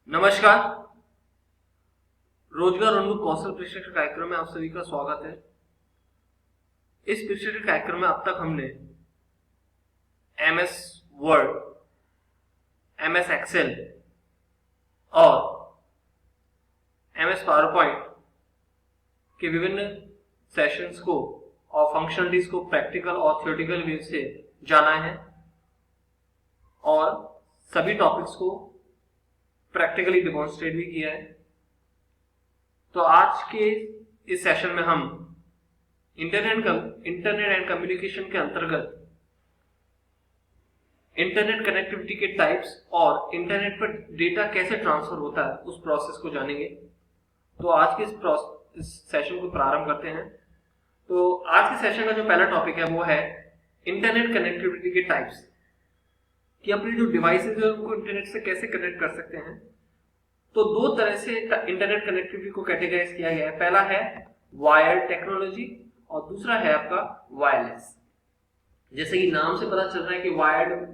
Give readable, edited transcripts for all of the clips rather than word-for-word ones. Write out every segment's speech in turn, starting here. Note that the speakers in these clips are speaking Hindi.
नमस्कार। रोजगार उन्मुख कौशल प्रशिक्षण कार्यक्रम में आप सभी का स्वागत है। इस प्रशिक्षण कार्यक्रम में अब तक हमने एमएस वर्ड, एमएस एक्सेल और एमएस पावर पॉइंट के विभिन्न सेशंस को और फंक्शनलिटीज को प्रैक्टिकल और थ्योरेटिकल वे से जाना है और सभी टॉपिक्स को प्रैक्टिकली डिमॉन्स्ट्रेट भी किया है। तो आज के इस सेशन में हम इंटरनेट एंड कम्युनिकेशन के अंतर्गत इंटरनेट कनेक्टिविटी के टाइप्स और इंटरनेट पर डेटा कैसे ट्रांसफर होता है उस प्रोसेस को जानेंगे। तो आज के इस सेशन को प्रारंभ करते हैं। तो आज के सेशन का जो पहला टॉपिक है वो है इंटरनेट कनेक्टिविटी के टाइप्स, कि अपनी जो डिवाइसेज है उनको इंटरनेट से कैसे कनेक्ट कर सकते हैं। तो दो तरह से इंटरनेट कनेक्टिविटी को कैटेगराइज किया गया है। पहला है वायर्ड टेक्नोलॉजी और दूसरा है आपका वायरलेस। जैसे कि नाम से पता चल रहा है कि वायर्ड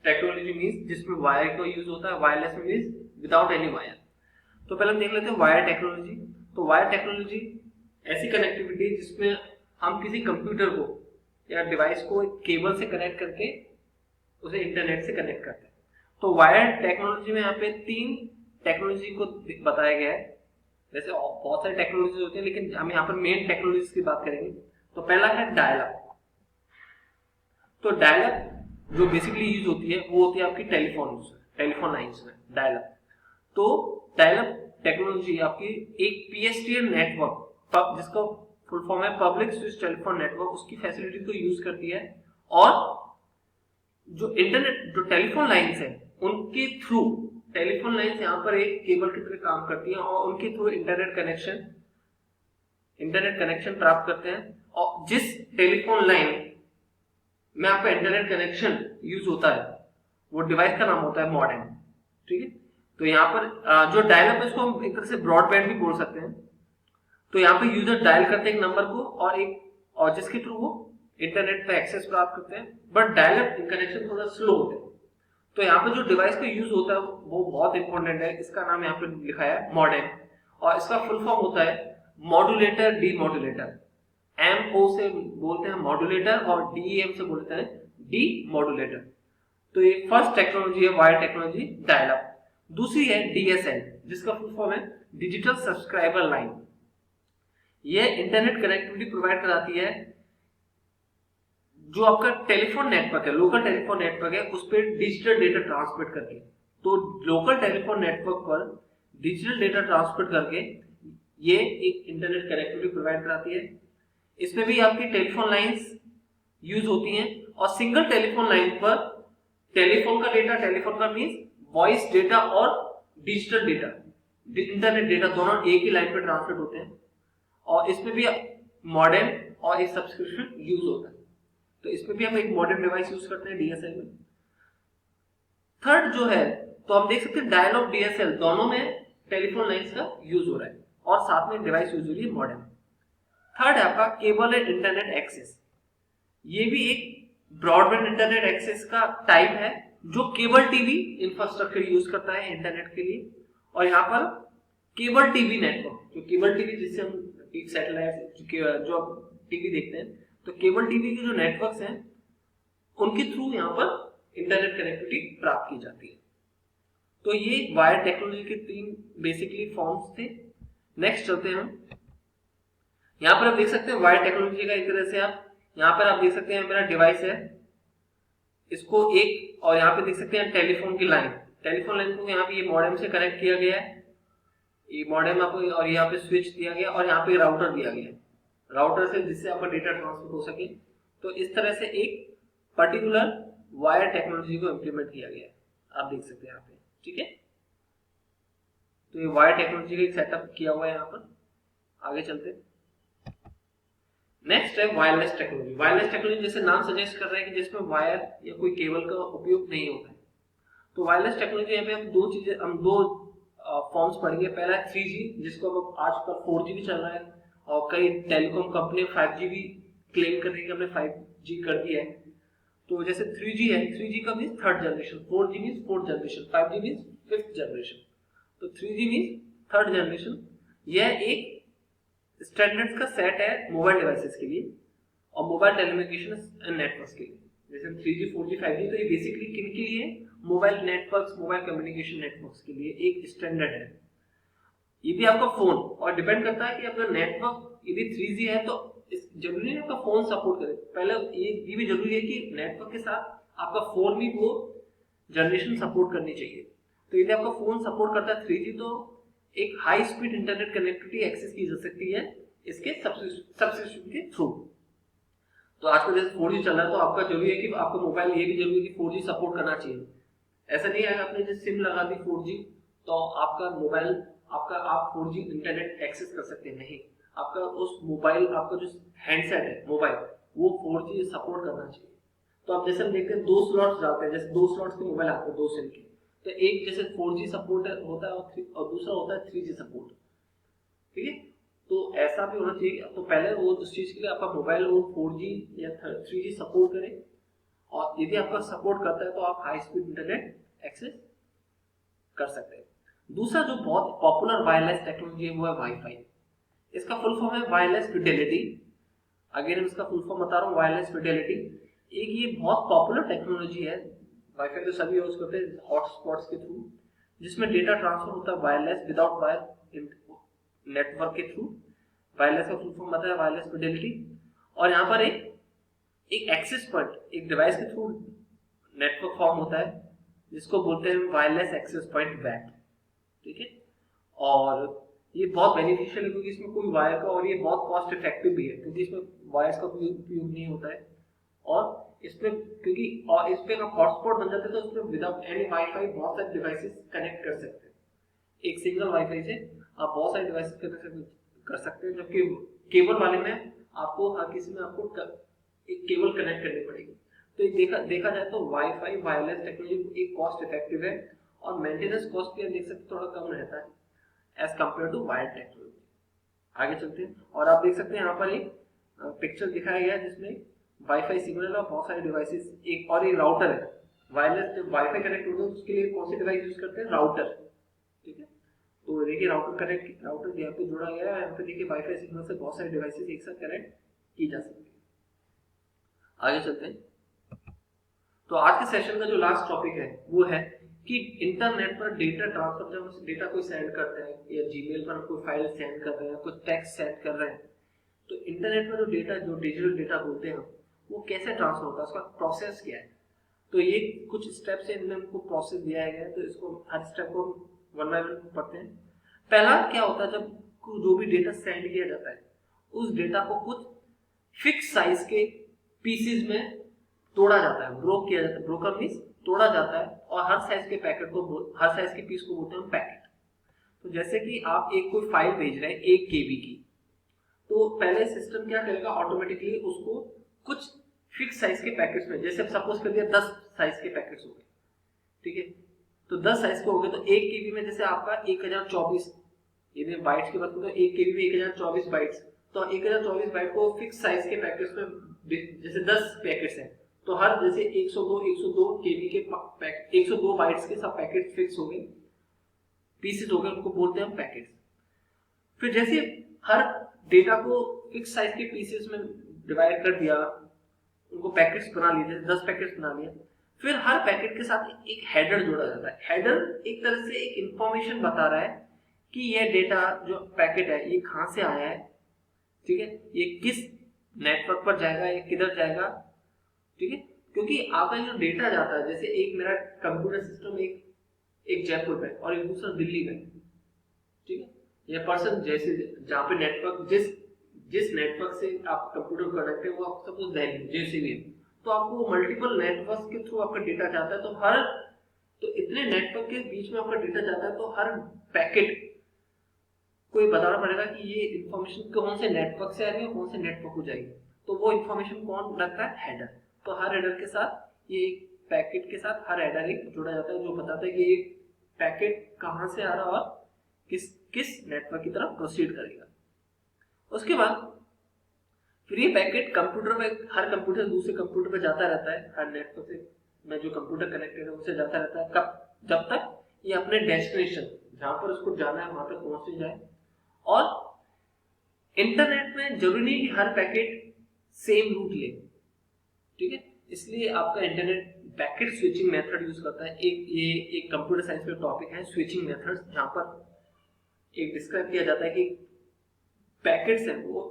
टेक्नोलॉजी मींस जिसमें वायर का यूज होता है, wireless means without any wire. तो पहले हम देख लेते हैं वायर टेक्नोलॉजी। तो वायर टेक्नोलॉजी ऐसी कनेक्टिविटी जिसमें हम किसी कंप्यूटर को या डिवाइस को केबल से कनेक्ट करके उसे इंटरनेट से कनेक्ट करते हैं। तो वायर टेक्नोलॉजी में यहाँ पे तीन टेक्नोलॉजी को बताया गया है। वैसे बहुत सारी टेक्नोलॉजी होती है लेकिन हम यहाँ पर मेन टेक्नोलॉजी की बात करेंगे। तो पहला है डायल अप। तो डायल अप जो बेसिकली यूज होती है वो होती है आपकी टेलीफोन लाइंस में डायल अप। तो डायल अप टेक्नोलॉजी आपकी एक पीएसटीएन नेटवर्क जिसका फुल फॉर्म है पब्लिक स्विच टेलीफोन नेटवर्क, उसकी फैसिलिटी को यूज करती है और जो इंटरनेट जो टेलीफोन लाइंस है उनके थ्रू टेलीफोन लाइंस यहाँ पर एक केबल की तरह काम करती है और उनके थ्रू इंटरनेट कनेक्शन प्राप्त करते हैं। और जिस टेलीफोन लाइन में आपका इंटरनेट कनेक्शन यूज होता है वो डिवाइस का नाम होता है मॉडेम। ठीक है। तो यहाँ पर जो डायल अप है उसको हम एक तरह से ब्रॉडबैंड भी बोल सकते हैं। तो यहाँ पे यूजर डायल करते हैं एक नंबर को और जिसके थ्रू वो इंटरनेट पे एक्सेस प्राप्त करते हैं। बट डायल अप कनेक्शन थोड़ा स्लो होते हैं। तो यहाँ पे जो डिवाइस का यूज होता है वो बहुत इंपॉर्टेंट है। इसका नाम यहाँ पे लिखा है मॉडेम और इसका फुल फॉर्म होता है मॉड्यूलेटर डीमॉड्यूलेटर। MO से बोलते हैं मॉड्यूलेटर और DEM से बोलते हैं डीमॉड्यूलेटर। तो ये फर्स्ट टेक्नोलॉजी है वायर टेक्नोलॉजी डायल अप। दूसरी है DSL जिसका फुल फॉर्म है डिजिटल सब्सक्राइबर लाइन। ये इंटरनेट कनेक्टिविटी प्रोवाइड कराती है। जो आपका टेलीफोन नेटवर्क है, लोकल टेलीफोन नेटवर्क है, उस पर डिजिटल डेटा ट्रांसमिट करके, तो लोकल टेलीफोन नेटवर्क पर डिजिटल डेटा ट्रांसमिट करके ये एक इंटरनेट कनेक्टिविटी प्रोवाइड कराती है। इसमें भी आपकी टेलीफोन लाइंस यूज होती हैं और सिंगल टेलीफोन लाइन पर टेलीफोन का मींस वॉइस डेटा और डिजिटल डेटा, इंटरनेट डेटा दोनों एक ही लाइन पर ट्रांसमिट होते हैं। और इसमें भी मॉडेम और एक सब्सक्रिप्शन यूज होता है। तो इसमें भी हम एक मॉडेम डिवाइस यूज करते हैं DSL में। थर्ड जो है तो हम देख सकते हैं डायल ऑफ DSL दोनों में टेलीफोन लाइंस का यूज हो रहा है और साथ में डिवाइस यूज हो रही है मॉडेम। थर्ड है आपका केबल एंड इंटरनेट एक्सेस। ये भी एक ब्रॉडबैंड इंटरनेट एक्सेस का टाइप है जो केबल टीवी इंफ्रास्ट्रक्चर यूज करता है इंटरनेट के लिए। और यहाँ पर केबल टीवी नेटवर्क, जो केबल टीवी जिससे हम एक सैटेलाइट जो टीवी देखते हैं, तो केबल टीवी के जो नेटवर्क्स हैं उनके थ्रू यहाँ पर इंटरनेट कनेक्टिविटी प्राप्त की जाती है। तो ये वायर टेक्नोलॉजी के तीन बेसिकली फॉर्म्स थे। नेक्स्ट चलते हैं हम। यहाँ पर आप देख सकते हैं वायर टेक्नोलॉजी का एक तरह से यहाँ पर आप देख सकते हैं मेरा डिवाइस है, इसको एक और यहाँ पे देख सकते हैं टेलीफोन लाइन को यहाँ पे ये मॉडेम से कनेक्ट किया गया है। ये मॉडेम आपको और यहाँ पे स्विच दिया गया और यहाँ पे राउटर दिया गया है, राउटर से जिससे आपका डेटा ट्रांसफर हो सके। तो इस तरह से एक पर्टिकुलर वायर टेक्नोलॉजी को इंप्लीमेंट किया गया है, आप देख सकते हैं यहाँ पे। ठीक है। तो ये वायर टेक्नोलॉजी का एक सेटअप किया हुआ है यहाँ पर। आगे चलते हैं। नेक्स्ट है वायरलेस टेक्नोलॉजी। वायरलेस टेक्नोलॉजी जैसे नाम सजेस्ट कर रहा है कि जिसमें वायर या कोई केबल का उपयोग नहीं होता है। तो वायरलेस टेक्नोलॉजी यहाँ पे हम दो फॉर्म्स पढ़ेंगे। पहला है 3G जिसको अब आजकल 4G भी चल रहा है और कई टेलीकॉम कंपनी 5G भी क्लेम कर रही है कि हमने 5G कर दिया है। तो जैसे 3G है, 3G का means third generation, 4G means fourth generation, 5G means fifth generation. तो 3G मीन्स थर्ड जनरेशन। यह एक स्टैंडर्ड्स का सेट है मोबाइल डिवाइसेस के लिए और मोबाइल टेलीकम्युनिकेशन नेटवर्क्स के लिए। जैसे 3G 4G 5G, तो ये बेसिकली किन के लिए? Mobile networks, mobile communication networks के लिए एक स्टैंडर्ड है। ये भी आपका फोन और डिपेंड करता है कि आपका नेटवर्क यदि 3G है तो जरूरी है आपका फोन सपोर्ट करे। पहले ये भी जरूरी है कि नेटवर्क के साथ आपका फोन भी वो जनरेशन सपोर्ट करनी चाहिए। तो यदि आपका फोन सपोर्ट करता है 3G, तो एक high speed internet connectivity access की जा सकती है इसके सब्सक्रिप्शन के थ्रू। तो आजकल जैसे 4G चल रहा है, तो आपका जरूरी है कि आपका मोबाइल ये भी जरूरी है कि 4G सपोर्ट करना चाहिए। ऐसा नहीं है आपने जैसे सिम लगा दी 4G तो आपका मोबाइल आप 4G इंटरनेट एक्सेस कर सकते हैं, नहीं। आपका उस मोबाइल, आपका जो हैंडसेट है मोबाइल, वो 4G सपोर्ट करना चाहिए। तो आप जैसे हम देखते हैं 2 स्लॉट्स डालते हैं, जैसे 2 स्लॉट्स के मोबाइल आते हैं 2 सिम के, तो एक जैसे 4G सपोर्ट होता है और दूसरा होता है 3G सपोर्ट, ठीक है। तो ऐसा भी होना चाहिए। तो पहले वो उस चीज के लिए आपका मोबाइल वो 4G या 3G सपोर्ट करे, और यदि आपका सपोर्ट करता है तो आप हाई स्पीड इंटरनेट एक्सेस कर सकते हैं। दूसरा जो बहुत पॉपुलर वायरलेस टेक्नोलॉजी है वो है वाईफाई। इसका फुल फॉर्म है वायरलेस फिडेलिटी। अगेन हम इसका फुल फॉर्म बता रहा हूँ, वायरलेस फिडेलिटी। एक ये बहुत पॉपुलर टेक्नोलॉजी है, वाईफाई तो सभी यूज करते हैं हॉटस्पॉट्स के थ्रू, जिसमें डेटा ट्रांसफर होता है वायरलेस विदाउट वायर नेटवर्क के थ्रू। वायरलेस का फुल फॉर्म बताया है वायरलेस फिडेलिटी। और यहाँ पर एक एक्सेस पॉइंट, एक डिवाइस के थ्रू नेटवर्क फॉर्म होता है जिसको बोलते हैं वायरलेस एक्सेस पॉइंट वैक, ठीक है। और ये बहुत बेनिफिशियल है क्योंकि इसमें कोई वायर का, और ये बहुत कॉस्ट इफेक्टिव भी है क्योंकि इसमें वायर्स का उपयोग नहीं होता है। और इसमें क्योंकि और इस पे आप हॉटस्पॉट बन जाते हैं तो उसमें विदाउट एनी वाईफाई बहुत सारे डिवाइसेस कनेक्ट कर सकते हैं। एक सिंगल वाईफाई से आप बहुत सारे डिवाइसेस कनेक्ट कर सकते हैं, जबकि केबल वाले में आपको हर किसी में आपको एक केबल कनेक्ट करनी पड़ेगी। तो देखा जाए तो वाईफाई वायरलेस टेक्नोलॉजी एक कॉस्ट इफेक्टिव है और मेंटेनेंस कॉस्ट भी देख सकते थोड़ा कम रहता है as compare to wired technology. आगे चलते हैं और आप देख सकते हैं यहाँ पर एक पिक्चर दिखाया गया है जिसमें वाईफाई सिग्नल और बहुत सारे डिवाइसेस, एक और एक राउटर है। वायरलेस जब वाईफाई कनेक्ट होता है उसके लिए कौन सी डिवाइस यूज करते हैं? राउटर, ठीक है। तो देखिए राउटर यहाँ पे जोड़ा गया है। यहाँ पे देखिए वाईफाई सिग्नल से बहुत सारे डिवाइसेस एक साथ कनेक्ट की जा सकती है। आगे चलते हैं। तो आज के सेशन का जो लास्ट टॉपिक है वो है कि इंटरनेट पर डेटा ट्रांसफर, जब हम डेटा कोई सेंड करते हैं या जीमेल पर कोई फाइल सेंड कर रहे हैं, कुछ टेक्स्ट सेंड कर रहे हैं, तो इंटरनेट पर जो डेटा, जो डिजिटल डेटा बोलते हैं वो कैसे ट्रांसफर होता है, उसका प्रोसेस क्या है। तो ये कुछ स्टेप्स है, इनमें हमको प्रोसेस दिया गया है, तो इसको हर स्टेप को वन बाय वन पढ़ते हैं। पहला क्या होता है, जब जो भी डेटा सेंड किया जाता है उस डेटा को कुछ फिक्स साइज के पीसेस में तोड़ा जाता है, ब्रोक किया जाता है। ब्रोकर मींस तोड़ा जाता है, और हर साइज के पीस को बोलते हैं पैकेट। तो जैसे कि आप एक कोई फाइल भेज रहे हैं 1 KB की, तो पहले सिस्टम क्या करेगा, ऑटोमेटिकली उसको कुछ फिक्स साइज के पैकेट्स में, जैसे सपोज कर दिया 10 साइज के पैकेट्स हो गए, ठीक है। तो 10 साइज के हो गए तो 1 KB में जैसे आपका 1024, यदि बाइट्स की बात करें तो 1 KB में 1024 बाइट्स, तो 1024 बाइट को फिक्स साइज के पैकेट्स में, जैसे 10 पैकेट्स हैं तो हर जैसे 102 KB के 102 बाइट्स के सब पैकेट फिक्स हो गए, पीसेस हो गए, उनको बोलते हैं हम पैकेट्स। फिर जैसे हर डेटा को फिक्स साइज के पीसेस में डिवाइड कर दिया, उनको पैकेट्स बना लिए, जैसे 10 पैकेट्स बना लिए, फिर हर पैकेट के साथ एक हेडर जोड़ा जाता है। हेडर एक तरह से एक इंफॉर्मेशन बता रहा है कि यह डेटा जो पैकेट है ये कहाँ से आया है, ठीक है, ये किस नेटवर्क पर जाएगा, ये किधर जाएगा, ठीक है। क्योंकि आपका जो डेटा जाता है, जैसे एक मेरा कंप्यूटर सिस्टम एक जयपुर में और एक दूसरा दिल्ली में, ठीक है, ये पर्सन जैसे जहाँ पे नेटवर्क जिस नेटवर्क से आप कंप्यूटर कनेक्ट है वो आप सपोज दिल्ली जैसे भी है, तो आपको मल्टीपल नेटवर्क के थ्रू आपका डेटा जाता है। तो इतने नेटवर्क के बीच में आपका डेटा जाता है, तो हर पैकेट को ये बताना पड़ेगा कि ये इंफॉर्मेशन कौन से नेटवर्क से आ रही है, कौन से नेटवर्क को जाएगी। तो वो इंफॉर्मेशन कौन रखता है? हेडर। तो हर हेडर के साथ ये एक पैकेट के साथ हर हेडर एक जुड़ा जाता है जो बताता है कि ये पैकेट कहाँ से आ रहा है और किस नेटवर्क की तरफ प्रोसीड करेगा। उसके बाद फिर ये पैकेट कंप्यूटर पे, हर कंप्यूटर दूसरे कंप्यूटर पे जाता रहता है, हर नेटवर्क से में जो कंप्यूटर कनेक्टेड है उससे जाता रहता है, कब? जब तक ये अपने डेस्टिनेशन जहां पर उसको जाना है वहां तक पहुंच जाए। और इंटरनेट में जरूरी नहीं कि हर पैकेट सेम रूट ले, ठीक है, इसलिए आपका internet packet switching method use करता है। एक कंप्यूटर साइंस में टॉपिक है स्विचिंग मेथड्स, जहां पर एक डिस्क्राइब किया जाता है कि पैकेट्स हैं वो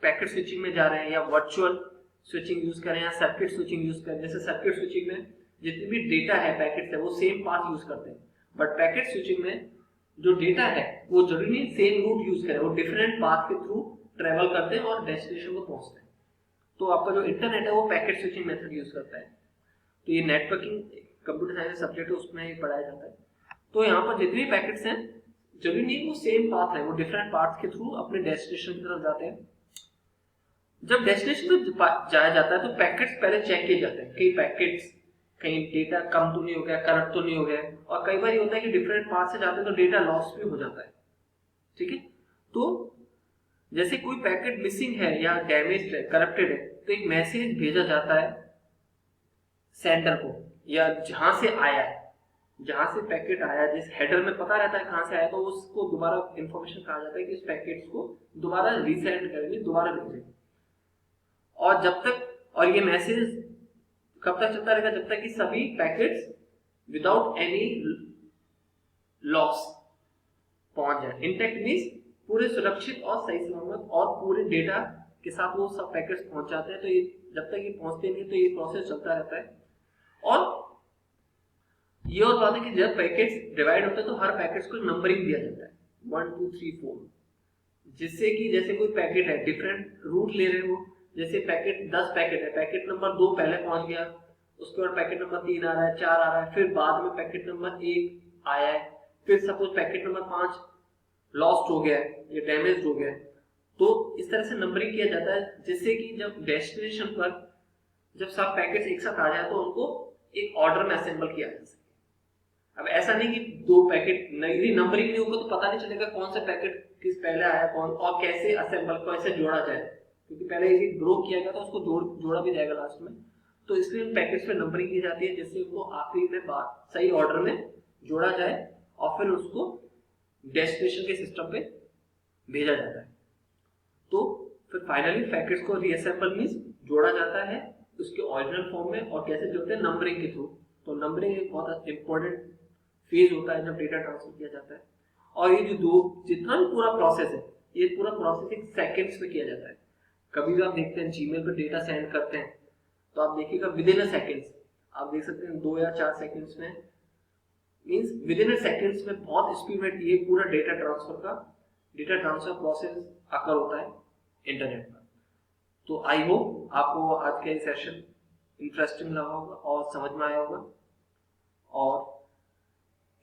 पैकेट स्विचिंग में जा रहे हैं या वर्चुअल स्विचिंग यूज करें या सर्किट स्विचिंग यूज करें। जैसे सर्किट स्विचिंग में जितनी भी डेटा है पैकेट्स है वो सेम पाथ यूज करते हैं, बट पैकेट स्विचिंग में जो डेटा है वो जरूरी नहीं सेम रूट यूज करें, वो डिफरेंट पाथ के थ्रू ट्रेवल करते हैं और डेस्टिनेशन को पहुंचते हैं। तो आपका जो इंटरनेट है वो पैकेट स्विचिंग मेथड यूज करता है। तो ये नेटवर्किंग कंप्यूटर साइंस सब्जेक्ट है उसमें ये पढ़ाया जाता है। तो यहाँ पर जितने भी पैकेट्स हैं जरूरी नहीं वो सेम पाथ है, वो डिफरेंट पाथ के थ्रू अपने डेस्टिनेशन की तरफ जाते हैं। जब डेस्टिनेशन पर जाया जाता है तो पैकेट्स पहले चेक किए जाते हैं, कई पैकेट्स कहीं डेटा कम तो नहीं हो गया, करप्ट तो नहीं हो गया। और कई बार ये होता है कि डिफरेंट पाथ से जाते हैं तो डेटा लॉस भी हो जाता है, ठीक है। तो जैसे कोई पैकेट मिसिंग है या डैमेज्ड है, करप्टेड है, तो एक मैसेज भेजा जाता है सेंडर को या जहां से आया है, जहां से पैकेट आया जिस हेडर में पता रहता है कहां से आया, तो उसको दोबारा इंफॉर्मेशन कहा जाता है कि इस पैकेट को दोबारा रीसेंड करेंगे, दोबारा भेजेंगे। और जब तक, और ये मैसेज कब तक चलता रहेगा, जब तक कि सभी पैकेट्स विदाउट एनी लॉस पहुंच जाए। इंटैक्ट मींस पूरे सुरक्षित और सही सलामत और पूरे डेटा के साथ वो सब पैकेट्स पहुंच जाते हैं। तो ये जब तक ये पहुंचते नहीं तो ये प्रोसेस चलता रहता है। और ये और बात है कि जब पैकेट्स डिवाइड होते हैं तो हर पैकेट्स को नंबरिंग दिया जाता है 1 2 3 4, जिससे कि जैसे कोई पैकेट है डिफरेंट रूट ले रहे हो, जैसे पैकेट 10 पैकेट है, पैकेट नंबर 2 पहले पहुंच गया, उसके बाद पैकेट नंबर 3 आ रहा है, 4 आ रहा है, फिर बाद में पैकेट नंबर 1 आया है, फिर सपोज पैकेट नंबर 5 लॉस्ट हो गया है या डैमेज हो गया है। तो इस तरह से नंबरिंग किया जाता है जिससे कि जब डेस्टिनेशन पर जब सब पैकेट्स एक साथ आ जाए तो उनको एक ऑर्डर में असेंबल किया जा सके। अब ऐसा नहीं कि दो पैकेट नई नंबरिंग नहीं होगा तो पता नहीं चलेगा कौन सा पैकेट किस पहले आया कौन, और कैसे असेंबल कैसे जोड़ा जाए, क्योंकि पहले यदि ग्रो किया गया तो उसको जोड़ा भी जाएगा लास्ट में। तो इसलिए उन पैकेट्स पे नंबरिंग की जाती है जिससे वो आखिरी में बात सही ऑर्डर में जोड़ा जाए और फिर उसको डेस्टिनेशन के सिस्टम पे भेजा जाता है। तो फिर फाइनली पैकेट्स को रीअसेंबल मींस जोड़ा जाता है उसके ओरिजिनल फॉर्म में। और कैसे जोड़ते हैं, नंबरिंग के थ्रू। तो नंबरिंग एक बहुत इंपॉर्टेंट फेज होता है जब डेटा ट्रांसफर किया जाता है। और ये जो जितना भी पूरा प्रोसेस है ये पूरा प्रोसेसिंग सेकंड्स में किया जाता है। कभी भी आप देखते हैं जीमेल पर डेटा सेंड करते हैं तो आप देखिएगा विद इन अ सेकंड्स, आप देख सकते हैं 2 या 4 सेकंड्स में, means with in a seconds में बहुत स्पीड में ये पूरा डेटा ट्रांसफर प्रोसेस अकर होता है इंटरनेट पर। तो आई होप आपको आज का ये सेशन इंटरेस्टिंग लगा होगा और समझ में आया होगा। और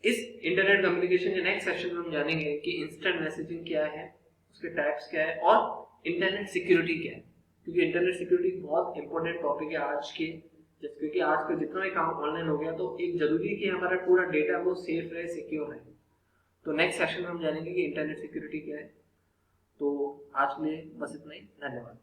इस इंटरनेट कम्युनिकेशन के नेक्स्ट सेशन में हम जानेंगे कि इंस्टेंट मैसेजिंग क्या है, उसके टाइप्स क्या है और इंटरनेट सिक्योरिटी क्या है। क्योंकि इंटरनेट सिक्योरिटी बहुत इंपॉर्टेंट टॉपिक है आज के, क्योंकि आज का जितना भी काम ऑनलाइन हो गया तो एक जरूरी है कि हमारा पूरा डेटा वो सेफ रहे, सिक्योर रहे। तो नेक्स्ट सेशन में हम जानेंगे कि इंटरनेट सिक्योरिटी क्या है। तो आज में बस इतना ही, धन्यवाद।